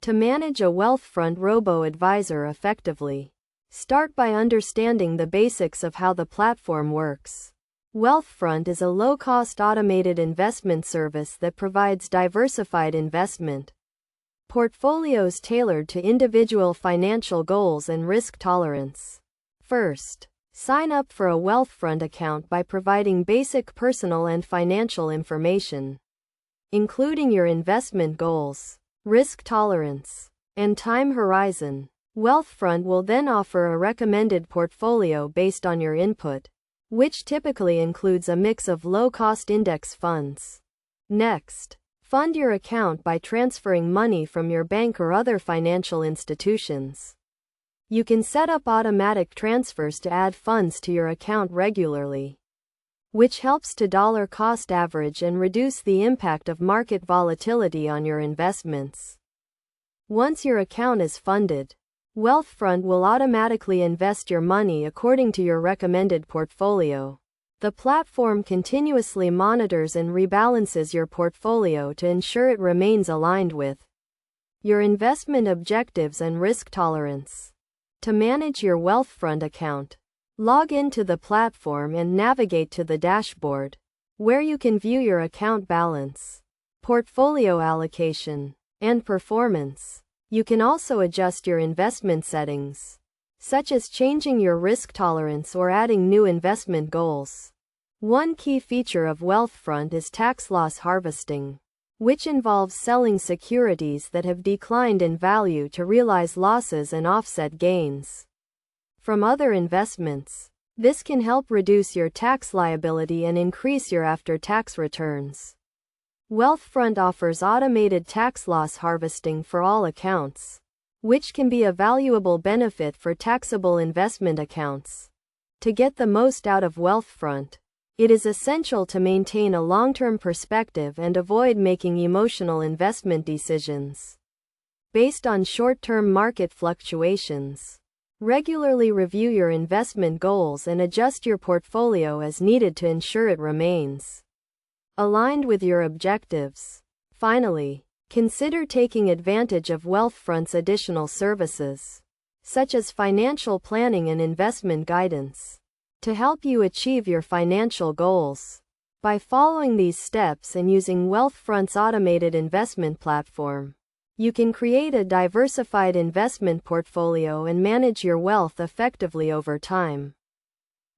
To manage a Wealthfront Robo-Advisor effectively, start by understanding the basics of how the platform works. Wealthfront is a low-cost automated investment service that provides diversified investment portfolios tailored to individual financial goals and risk tolerance. First, sign up for a Wealthfront account by providing basic personal and financial information, including your investment goals, risk tolerance, and time horizon. Wealthfront will then offer a recommended portfolio based on your input, which typically includes a mix of low-cost index funds. Next, fund your account by transferring money from your bank or other financial institutions. You can set up automatic transfers to add funds to your account regularly, which helps to dollar cost average and reduce the impact of market volatility on your investments. Once your account is funded, Wealthfront will automatically invest your money according to your recommended portfolio. The platform continuously monitors and rebalances your portfolio to ensure it remains aligned with your investment objectives and risk tolerance. To manage your Wealthfront account, log into the platform and navigate to the dashboard, where you can view your account balance, portfolio allocation, and performance. You can also adjust your investment settings, such as changing your risk tolerance or adding new investment goals. One key feature of Wealthfront is tax loss harvesting, which involves selling securities that have declined in value to realize losses and offset gains from other investments. This can help reduce your tax liability and increase your after-tax returns. Wealthfront offers automated tax loss harvesting for all accounts, which can be a valuable benefit for taxable investment accounts. To get the most out of Wealthfront, it is essential to maintain a long-term perspective and avoid making emotional investment decisions based on short-term market fluctuations. Regularly review your investment goals and adjust your portfolio as needed to ensure it remains aligned with your objectives. Finally, consider taking advantage of Wealthfront's additional services, such as financial planning and investment guidance, to help you achieve your financial goals. By following these steps and using Wealthfront's automated investment platform, you can create a diversified investment portfolio and manage your wealth effectively over time.